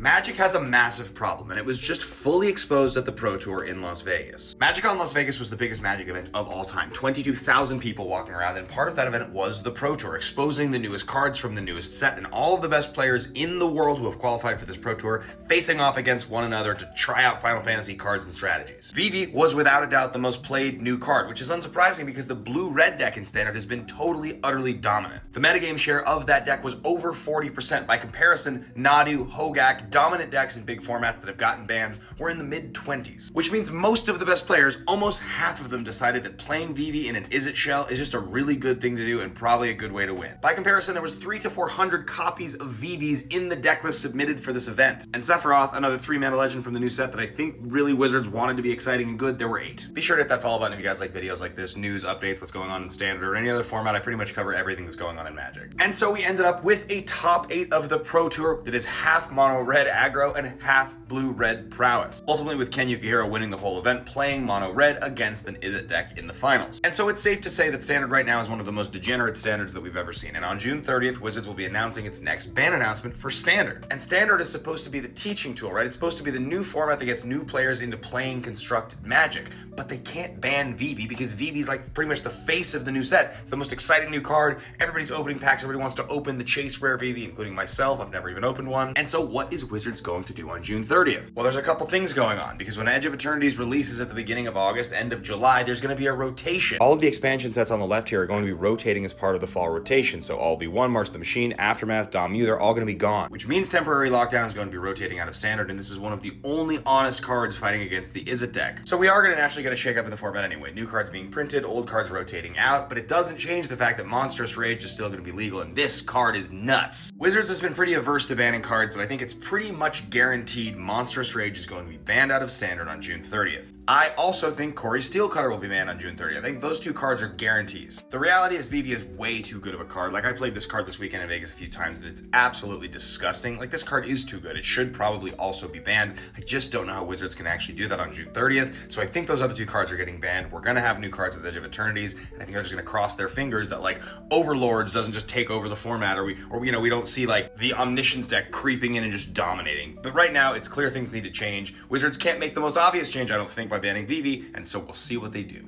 Magic has a massive problem, and it was just fully exposed at the Pro Tour in Las Vegas. Magic on Las Vegas was the biggest Magic event of all time. 22,000 people walking around, and part of that event was the Pro Tour, exposing the newest cards from the newest set, and all of the best players in the world who have qualified for this Pro Tour facing off against one another to try out Final Fantasy cards and strategies. Vivi was without a doubt the most played new card, which is unsurprising because the blue-red deck in Standard has been totally, utterly dominant. The metagame share of that deck was over 40%. By comparison, Nadu, Hogak, dominant decks in big formats that have gotten bans were in the mid-20s, which means most of the best players, almost half of them, decided that playing Vivi in an Izzet shell is just a really good thing to do and probably a good way to win. By comparison, there was 300 to 400 copies of Vivis in the deck list submitted for this event. And Sephiroth, another 3-mana legend from the new set that I think really Wizards wanted to be exciting and good, there were 8. Be sure to hit that follow button if you guys like videos like this, news, updates, what's going on in Standard, or any other format. I pretty much cover everything that's going on in Magic. And so we ended up with a top 8 of the Pro Tour that is half mono red aggro and half blue-red prowess. Ultimately with Ken Yukihiro winning the whole event, playing mono red against an Izzet deck in the finals. And so it's safe to say that Standard right now is one of the most degenerate Standards that we've ever seen. And on June 30th, Wizards will be announcing its next ban announcement for Standard. And Standard is supposed to be the teaching tool, right? It's supposed to be the new format that gets new players into playing constructed Magic. But they can't ban Vivi because Vivi's like pretty much the face of the new set. It's the most exciting new card. Everybody's opening packs. Everybody wants to open the Chase Rare Vivi, including myself. I've never even opened one. And so what is Wizards going to do on June 30th? Well, there's a couple things going on because when Edge of Eternities releases at the beginning of August, end of July, there's going to be a rotation. All of the expansion sets on the left here are going to be rotating as part of the fall rotation. So all be one, March of the Machine, Aftermath, Damu, they're all going to be gone, which means Temporary Lockdown is going to be rotating out of Standard, and this is one of the only honest cards fighting against the Izzet deck. So we are going to naturally get a shake up in the format anyway. New cards being printed, old cards rotating out, but it doesn't change the fact that Monstrous Rage is still going to be legal, and this card is nuts. Wizards has been pretty averse to banning cards, but I think it's pretty much guaranteed Monstrous Rage is going to be banned out of Standard on June 30th. I also think Corey Steelcutter will be banned on June 30th. I think those two cards are guarantees. The reality is Vivi is way too good of a card. Like, I played this card this weekend in Vegas a few times and it's absolutely disgusting. Like, this card is too good. It should probably also be banned. I just don't know how Wizards can actually do that on June 30th. So I think those other two cards are getting banned. We're gonna have new cards with Edge of Eternities, and I think they're just gonna cross their fingers that like Overlords doesn't just take over the format, or we don't see like the Omniscience deck creeping in and just dominating. But right now, it's clear things need to change. Wizards can't make the most obvious change, I don't think, by banning Vivi, and so we'll see what they do.